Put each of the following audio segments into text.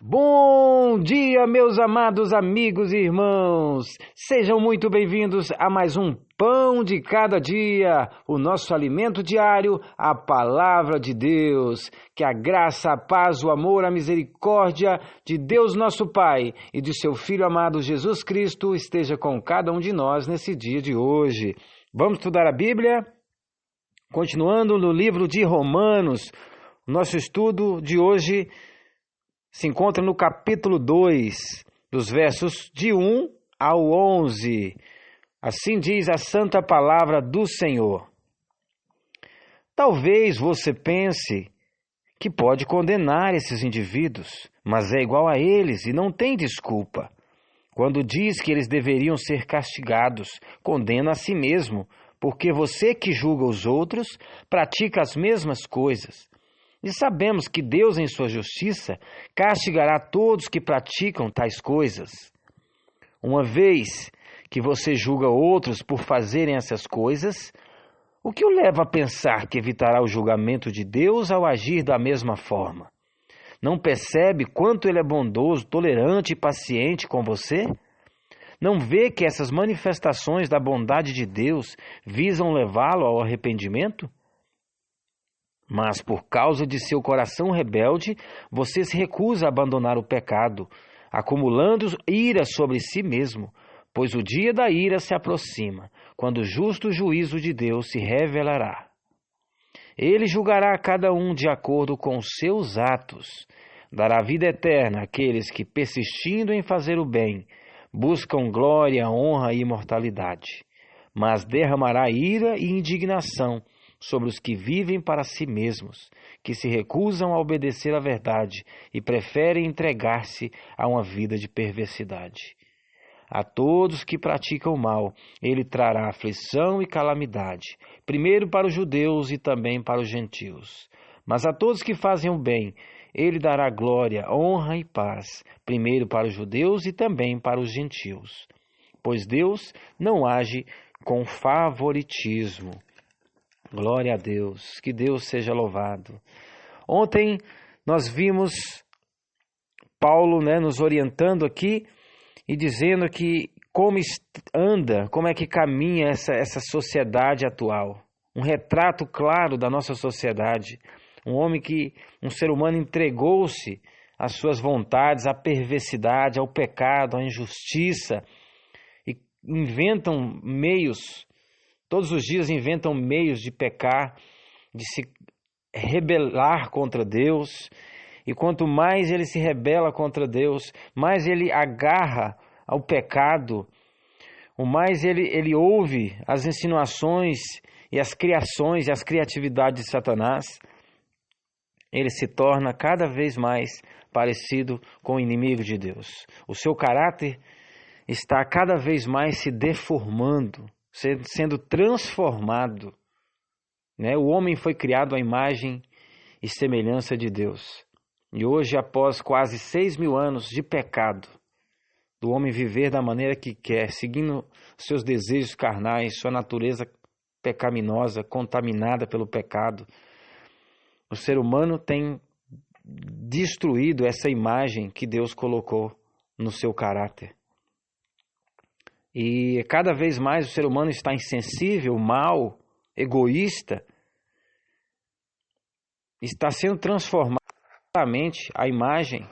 Bom dia, meus amados amigos e irmãos! Sejam muito bem-vindos a mais um Pão de Cada Dia, o nosso alimento diário, a Palavra de Deus. Que a graça, a paz, o amor, a misericórdia de Deus nosso Pai e de seu Filho amado Jesus Cristo esteja com cada um de nós nesse dia de hoje. Vamos estudar a Bíblia? Continuando no livro de Romanos, nosso estudo de hoje se encontra no capítulo 2, dos versos de 1 ao 11. Assim diz a santa palavra do Senhor. Talvez você pense que pode condenar esses indivíduos, mas é igual a eles e não tem desculpa. Quando diz que eles deveriam ser castigados, condena a si mesmo, porque você que julga os outros pratica as mesmas coisas. E sabemos que Deus, em sua justiça, castigará todos que praticam tais coisas. Uma vez que você julga outros por fazerem essas coisas, o que o leva a pensar que evitará o julgamento de Deus ao agir da mesma forma? Não percebe quanto Ele é bondoso, tolerante e paciente com você? Não vê que essas manifestações da bondade de Deus visam levá-lo ao arrependimento? Mas por causa de seu coração rebelde, você se recusa a abandonar o pecado, acumulando ira sobre si mesmo, pois o dia da ira se aproxima, quando o justo juízo de Deus se revelará. Ele julgará a cada um de acordo com os seus atos, dará vida eterna àqueles que, persistindo em fazer o bem, buscam glória, honra e imortalidade, mas derramará ira e indignação sobre os que vivem para si mesmos, que se recusam a obedecer à verdade e preferem entregar-se a uma vida de perversidade. A todos que praticam o mal, ele trará aflição e calamidade, primeiro para os judeus e também para os gentios. Mas a todos que fazem o bem, ele dará glória, honra e paz, primeiro para os judeus e também para os gentios. Pois Deus não age com favoritismo. Glória a Deus, que Deus seja louvado. Ontem nós vimos Paulo nos orientando aqui e dizendo que como anda, como é que caminha essa sociedade atual. Um retrato claro da nossa sociedade. Um ser humano entregou-se às suas vontades, à perversidade, ao pecado, à injustiça e inventam meios. Todos os dias inventam meios de pecar, de se rebelar contra Deus. E quanto mais ele se rebela contra Deus, mais ele agarra ao pecado, o mais ele ouve as insinuações e as criações e as criatividades de Satanás. Ele se torna cada vez mais parecido com o inimigo de Deus. O seu caráter está cada vez mais se deformando, sendo transformado. O homem foi criado à imagem e semelhança de Deus. E hoje, após quase 6.000 anos de pecado, do homem viver da maneira que quer, seguindo seus desejos carnais, sua natureza pecaminosa, contaminada pelo pecado, o ser humano tem destruído essa imagem que Deus colocou no seu caráter. E cada vez mais o ser humano está insensível, mau, egoísta, está sendo transformado à imagem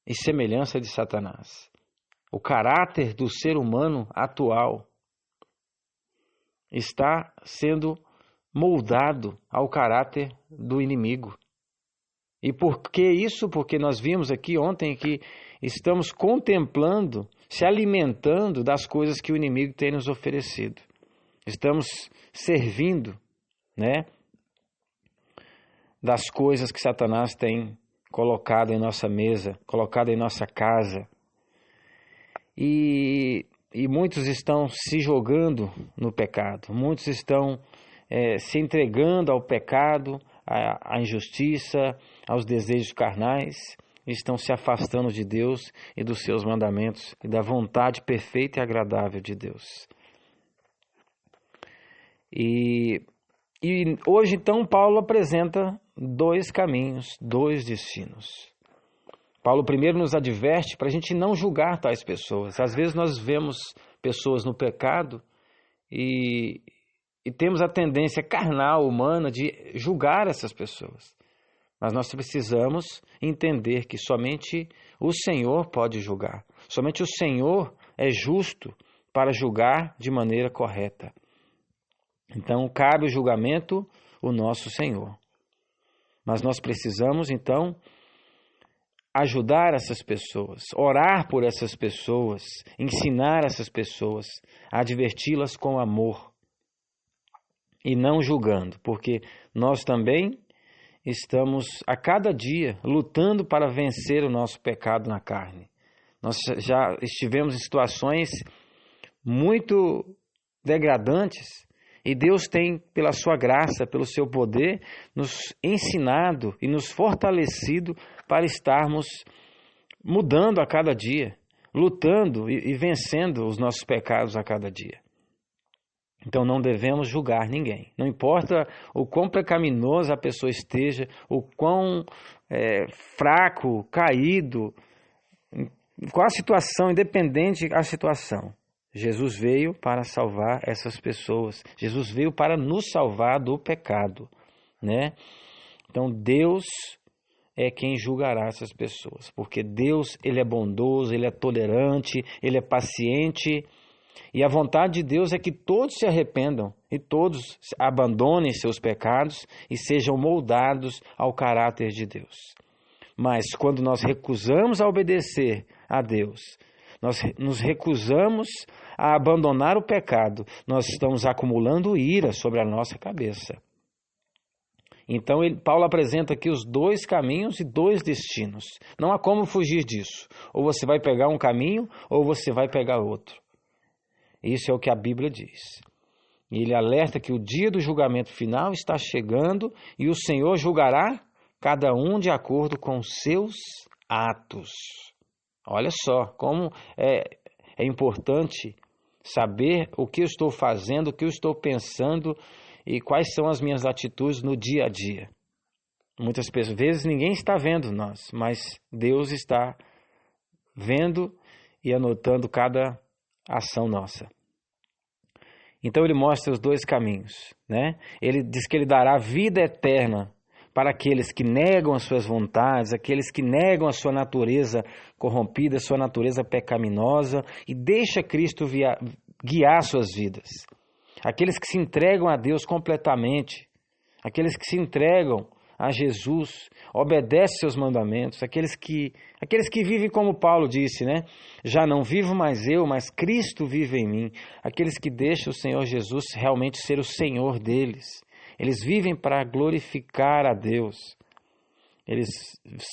e semelhança de Satanás. O caráter do ser humano atual está sendo moldado ao caráter do inimigo. E por que isso? Porque nós vimos aqui ontem que estamos contemplando, se alimentando das coisas que o inimigo tem nos oferecido. Estamos servindo, das coisas que Satanás tem colocado em nossa mesa, colocado em nossa casa. E muitos estão se jogando no pecado, muitos estão se entregando ao pecado, à injustiça, aos desejos carnais, estão se afastando de Deus e dos seus mandamentos e da vontade perfeita e agradável de Deus. E hoje, então, Paulo apresenta dois caminhos, dois destinos. Paulo primeiro nos adverte para a gente não julgar tais pessoas. Às vezes nós vemos pessoas no pecado e temos a tendência carnal, humana, de julgar essas pessoas. Mas nós precisamos entender que somente o Senhor pode julgar. Somente o Senhor é justo para julgar de maneira correta. Então, cabe o julgamento ao nosso Senhor. Mas nós precisamos, então, ajudar essas pessoas, orar por essas pessoas, ensinar essas pessoas, adverti-las com amor e não julgando, porque nós também estamos a cada dia lutando para vencer o nosso pecado na carne. Nós já estivemos em situações muito degradantes e Deus tem, pela sua graça, pelo seu poder, nos ensinado e nos fortalecido para estarmos mudando a cada dia, lutando e vencendo os nossos pecados a cada dia. Então não devemos julgar ninguém. Não importa o quão pecaminosa a pessoa esteja, o quão fraco, caído, qual a situação, independente da situação. Jesus veio para salvar essas pessoas. Jesus veio para nos salvar do pecado, né? Então Deus é quem julgará essas pessoas, porque Deus, Ele é bondoso, Ele é tolerante, Ele é paciente. E a vontade de Deus é que todos se arrependam e todos abandonem seus pecados e sejam moldados ao caráter de Deus. Mas quando nós recusamos a obedecer a Deus, nós nos recusamos a abandonar o pecado, nós estamos acumulando ira sobre a nossa cabeça. Então Paulo apresenta aqui os dois caminhos e dois destinos. Não há como fugir disso. Ou você vai pegar um caminho ou você vai pegar outro. Isso é o que a Bíblia diz. E ele alerta que o dia do julgamento final está chegando e o Senhor julgará cada um de acordo com os seus atos. Olha só como é importante saber o que eu estou fazendo, o que eu estou pensando e quais são as minhas atitudes no dia a dia. Muitas vezes ninguém está vendo nós, mas Deus está vendo e anotando cada ação nossa. Então ele mostra os dois caminhos, né? Ele diz que ele dará vida eterna para aqueles que negam as suas vontades, aqueles que negam a sua natureza corrompida, a sua natureza pecaminosa e deixa Cristo guiar suas vidas. Aqueles que se entregam a Deus completamente, aqueles que se entregam a Jesus, obedecem seus mandamentos, aqueles que vivem como Paulo disse, né? Já não vivo mais eu, mas Cristo vive em mim. Aqueles que deixam o Senhor Jesus realmente ser o Senhor deles. Eles vivem para glorificar a Deus. Eles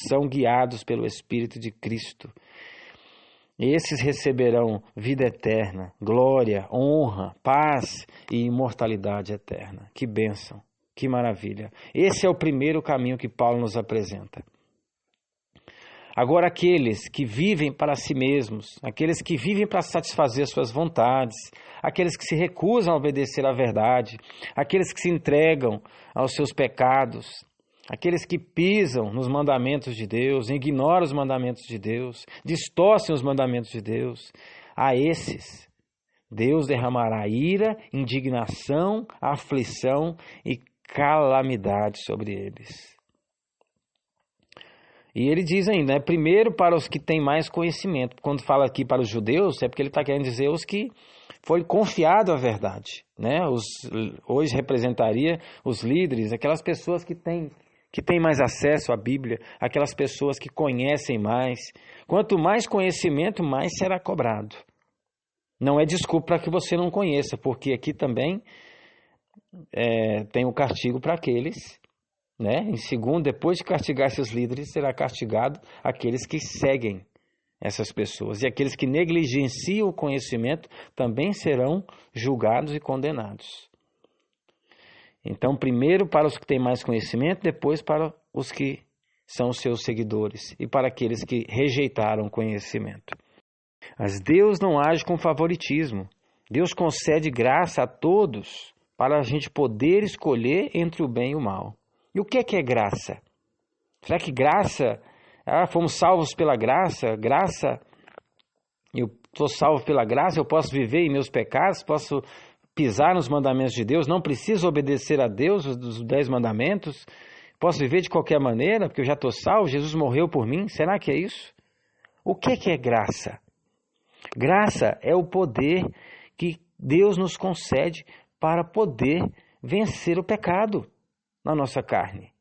são guiados pelo Espírito de Cristo. Esses receberão vida eterna, glória, honra, paz e imortalidade eterna. Que bênção! Que maravilha! Esse é o primeiro caminho que Paulo nos apresenta. Agora, aqueles que vivem para si mesmos, aqueles que vivem para satisfazer suas vontades, aqueles que se recusam a obedecer à verdade, aqueles que se entregam aos seus pecados, aqueles que pisam nos mandamentos de Deus, ignoram os mandamentos de Deus, distorcem os mandamentos de Deus, a esses Deus derramará ira, indignação, aflição e calamidade sobre eles. E ele diz ainda, primeiro para os que têm mais conhecimento. Quando fala aqui para os judeus, é porque ele está querendo dizer os que foi confiado a verdade, né? Hoje representaria os líderes, aquelas pessoas que têm mais acesso à Bíblia, aquelas pessoas que conhecem mais. Quanto mais conhecimento, mais será cobrado. Não é desculpa para que você não conheça, porque aqui também tem o castigo para aqueles, né? Em segundo, depois de castigar esses líderes, será castigado aqueles que seguem essas pessoas. E aqueles que negligenciam o conhecimento também serão julgados e condenados. Então, primeiro para os que têm mais conhecimento, depois para os que são seus seguidores e para aqueles que rejeitaram o conhecimento. Mas Deus não age com favoritismo. Deus concede graça a todos para a gente poder escolher entre o bem e o mal. E o que é graça? Será que graça Fomos salvos pela graça, eu sou salvo pela graça, eu posso viver em meus pecados, posso pisar nos mandamentos de Deus, não preciso obedecer a Deus, os 10 mandamentos, posso viver de qualquer maneira, porque eu já estou salvo, Jesus morreu por mim. Será que é isso? O que é graça? Graça é o poder que Deus nos concede para poder vencer o pecado na nossa carne.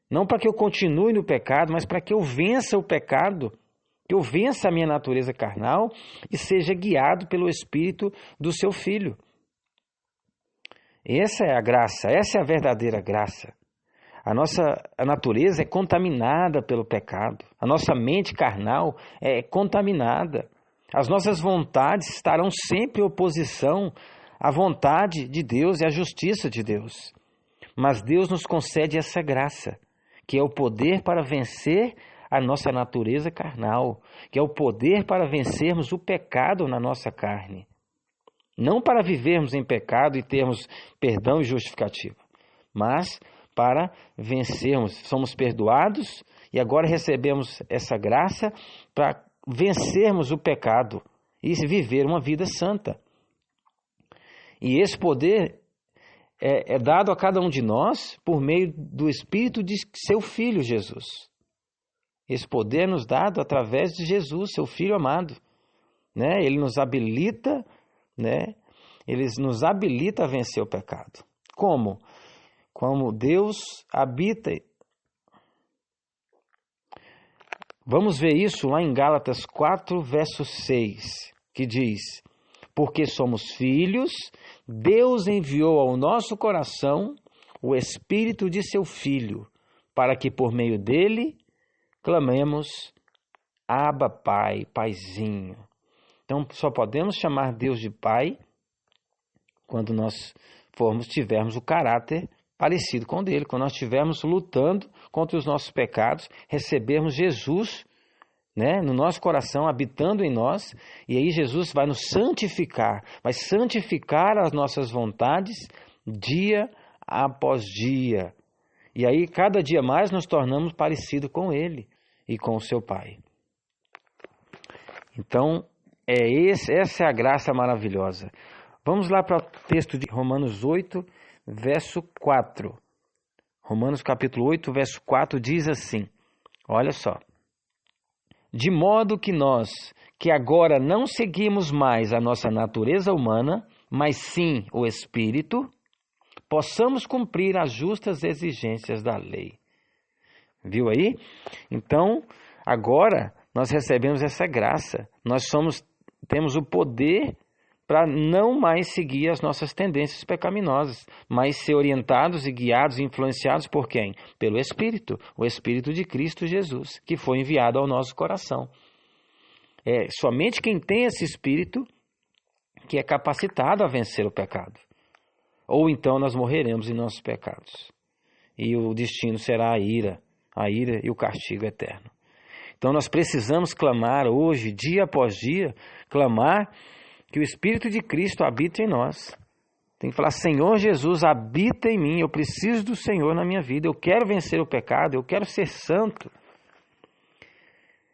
Não para que eu continue no pecado, mas para que eu vença o pecado, que eu vença a minha natureza carnal e seja guiado pelo Espírito do seu Filho. Essa é a graça, essa é a verdadeira graça. A natureza é contaminada pelo pecado. A nossa mente carnal é contaminada. As nossas vontades estarão sempre em oposição à vontade de Deus e à justiça de Deus. Mas Deus nos concede essa graça, que é o poder para vencer a nossa natureza carnal, que é o poder para vencermos o pecado na nossa carne. Não para vivermos em pecado e termos perdão e justificativa, mas para vencermos. Somos perdoados e agora recebemos essa graça para vencermos o pecado e viver uma vida santa. E esse poder é dado a cada um de nós por meio do Espírito de seu Filho Jesus. Esse poder é nos dado através de Jesus, seu Filho amado. Né? Ele nos habilita, né? Ele nos habilita a vencer o pecado. Como? Como Deus habita. Vamos ver isso lá em Gálatas 4, verso 6, que diz: porque somos filhos, Deus enviou ao nosso coração o Espírito de seu Filho, para que por meio dele clamemos: Abba, Pai, Paizinho. Então só podemos chamar Deus de Pai quando nós tivermos o caráter parecido com o dele, quando nós estivermos lutando contra os nossos pecados, recebermos Jesus, né, no nosso coração, habitando em nós, e aí Jesus vai nos santificar, vai santificar as nossas vontades dia após dia. E aí cada dia mais nos tornamos parecidos com Ele e com o seu Pai. Então, essa é a graça maravilhosa. Vamos lá para o texto de Romanos 8, verso 4. Romanos capítulo 8, verso 4 diz assim, olha só: de modo que nós, que agora não seguimos mais a nossa natureza humana, mas sim o Espírito, possamos cumprir as justas exigências da lei. Viu aí? Então, agora nós recebemos essa graça. Nós temos o poder para não mais seguir as nossas tendências pecaminosas, mas ser orientados e guiados e influenciados por quem? Pelo Espírito, o Espírito de Cristo Jesus, que foi enviado ao nosso coração. É somente quem tem esse Espírito que é capacitado a vencer o pecado. Ou então nós morreremos em nossos pecados. E o destino será a ira e o castigo eterno. Então nós precisamos clamar hoje, dia após dia, clamar que o Espírito de Cristo habite em nós. Tem que falar: Senhor Jesus, habita em mim, eu preciso do Senhor na minha vida, eu quero vencer o pecado, eu quero ser santo.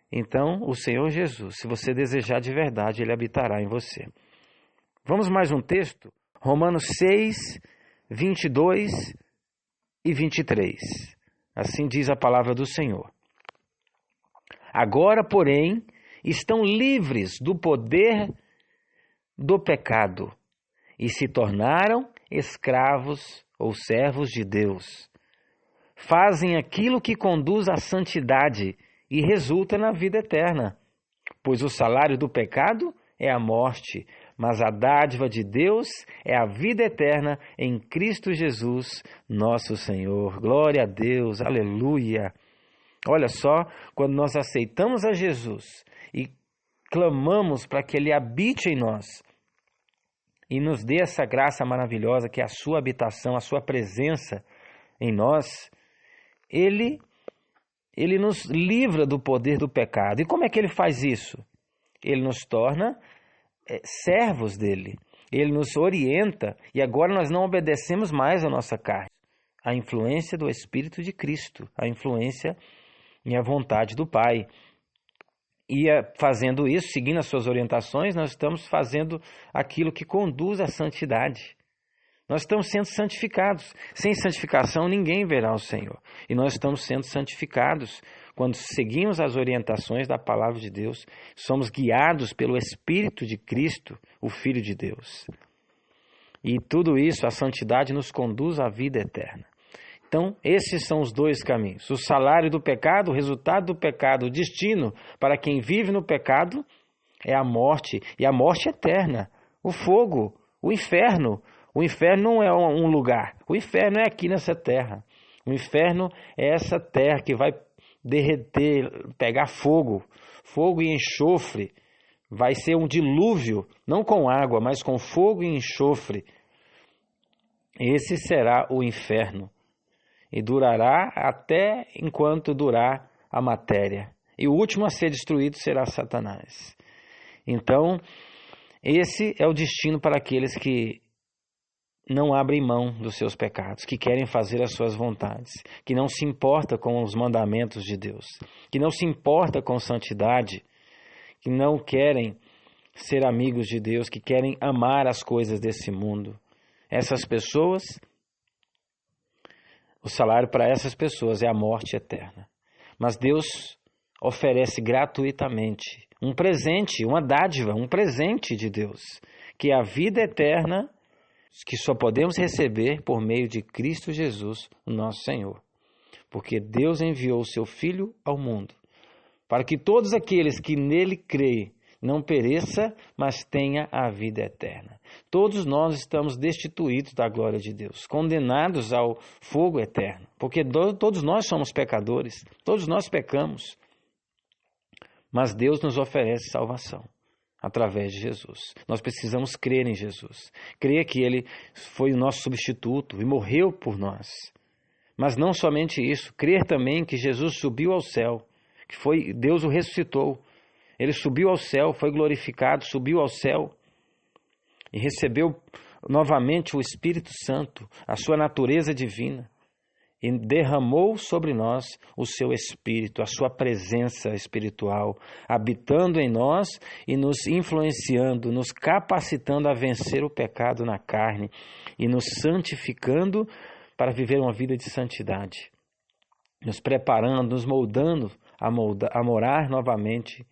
Então, o Senhor Jesus, se você desejar de verdade, Ele habitará em você. Vamos mais um texto? Romanos 6, 22 e 23. Assim diz a palavra do Senhor. Agora, porém, estão livres do poder do pecado e se tornaram escravos ou servos de Deus. Fazem aquilo que conduz à santidade e resulta na vida eterna. Pois o salário do pecado é a morte, mas a dádiva de Deus é a vida eterna em Cristo Jesus, nosso Senhor. Glória a Deus, aleluia. Olha só, quando nós aceitamos a Jesus e clamamos para que Ele habite em nós e nos dê essa graça maravilhosa que é a sua habitação, a sua presença em nós, Ele nos livra do poder do pecado. E como é que Ele faz isso? Ele nos torna servos dEle. Ele nos orienta e agora nós não obedecemos mais à nossa carne. A influência do Espírito de Cristo, a influência e a vontade do Pai. E fazendo isso, seguindo as suas orientações, nós estamos fazendo aquilo que conduz à santidade. Nós estamos sendo santificados. Sem santificação, ninguém verá o Senhor. E nós estamos sendo santificados quando seguimos as orientações da palavra de Deus. Somos guiados pelo Espírito de Cristo, o Filho de Deus. E tudo isso, a santidade, nos conduz à vida eterna. Então, esses são os dois caminhos. O salário do pecado, o resultado do pecado, o destino para quem vive no pecado é a morte, e a morte eterna, o fogo, o inferno. O inferno não é um lugar, o inferno é aqui nessa terra. O inferno é essa terra que vai derreter, pegar fogo, fogo e enxofre. Vai ser um dilúvio, não com água, mas com fogo e enxofre. Esse será o inferno. E durará até enquanto durar a matéria. E o último a ser destruído será Satanás. Então, esse é o destino para aqueles que não abrem mão dos seus pecados, que querem fazer as suas vontades, que não se importa com os mandamentos de Deus, que não se importa com santidade, que não querem ser amigos de Deus, que querem amar as coisas desse mundo. Essas pessoas, o salário para essas pessoas é a morte eterna. Mas Deus oferece gratuitamente um presente, uma dádiva, um presente de Deus, que é a vida eterna, que só podemos receber por meio de Cristo Jesus, o nosso Senhor. Porque Deus enviou o seu Filho ao mundo, para que todos aqueles que nele creem não pereça, mas tenha a vida eterna. Todos nós estamos destituídos da glória de Deus, condenados ao fogo eterno, porque todos nós somos pecadores, todos nós pecamos, mas Deus nos oferece salvação através de Jesus. Nós precisamos crer em Jesus, crer que Ele foi o nosso substituto e morreu por nós. Mas não somente isso, crer também que Jesus subiu ao céu, que foi Deus o ressuscitou. Ele subiu ao céu, foi glorificado, subiu ao céu e recebeu novamente o Espírito Santo, a sua natureza divina, e derramou sobre nós o seu Espírito, a sua presença espiritual, habitando em nós e nos influenciando, nos capacitando a vencer o pecado na carne e nos santificando para viver uma vida de santidade, nos preparando, nos moldando a morar novamente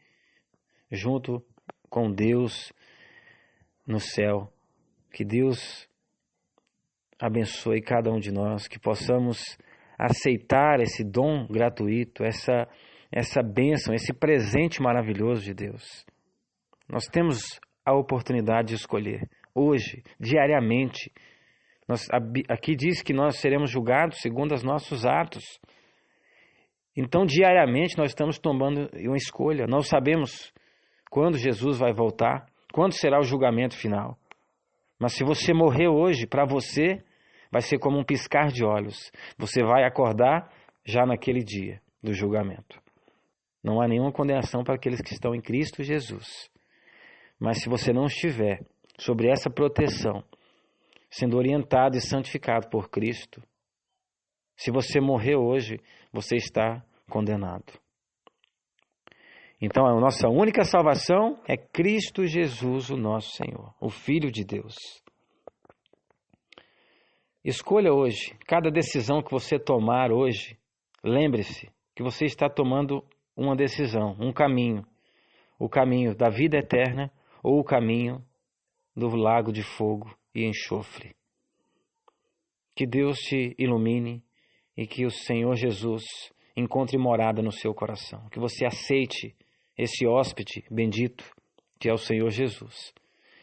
junto com Deus no céu. Que Deus abençoe cada um de nós, que possamos aceitar esse dom gratuito, essa bênção, esse presente maravilhoso de Deus. Nós temos a oportunidade de escolher hoje, diariamente. Aqui diz que nós seremos julgados segundo os nossos atos. Então, diariamente, nós estamos tomando uma escolha. Nós sabemos quando Jesus vai voltar, quando será o julgamento final. Mas se você morrer hoje, para você, vai ser como um piscar de olhos. Você vai acordar já naquele dia do julgamento. Não há nenhuma condenação para aqueles que estão em Cristo Jesus. Mas se você não estiver sobre essa proteção, sendo orientado e santificado por Cristo, se você morrer hoje, você está condenado. Então, a nossa única salvação é Cristo Jesus, o nosso Senhor, o Filho de Deus. Escolha hoje, cada decisão que você tomar hoje, lembre-se que você está tomando uma decisão, um caminho. O caminho da vida eterna ou o caminho do lago de fogo e enxofre. Que Deus te ilumine e que o Senhor Jesus encontre morada no seu coração. Que você aceite esse hóspede bendito que é o Senhor Jesus.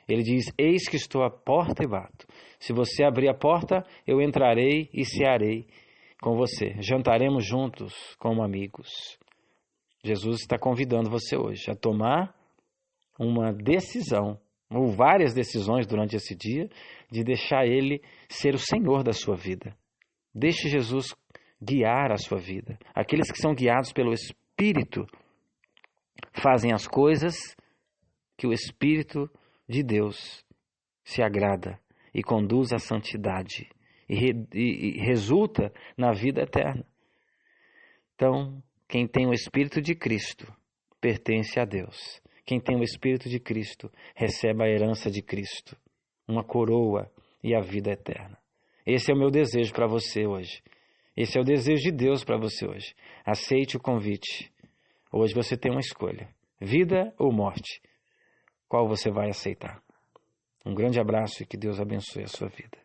Ele diz: eis que estou à porta e bato. Se você abrir a porta, eu entrarei e cearei com você. Jantaremos juntos como amigos. Jesus está convidando você hoje a tomar uma decisão, ou várias decisões durante esse dia, de deixar Ele ser o Senhor da sua vida. Deixe Jesus guiar a sua vida. Aqueles que são guiados pelo Espírito fazem as coisas que o Espírito de Deus se agrada e conduz à santidade e resulta na vida eterna. Então, Quem tem o Espírito de Cristo pertence a Deus. Quem tem o Espírito de Cristo recebe a herança de Cristo, uma coroa e a vida eterna. Esse é o meu desejo para você hoje. Esse é o desejo de Deus para você hoje. Aceite o convite. Hoje você tem uma escolha: vida ou morte. Qual você vai aceitar? Um grande abraço e que Deus abençoe a sua vida.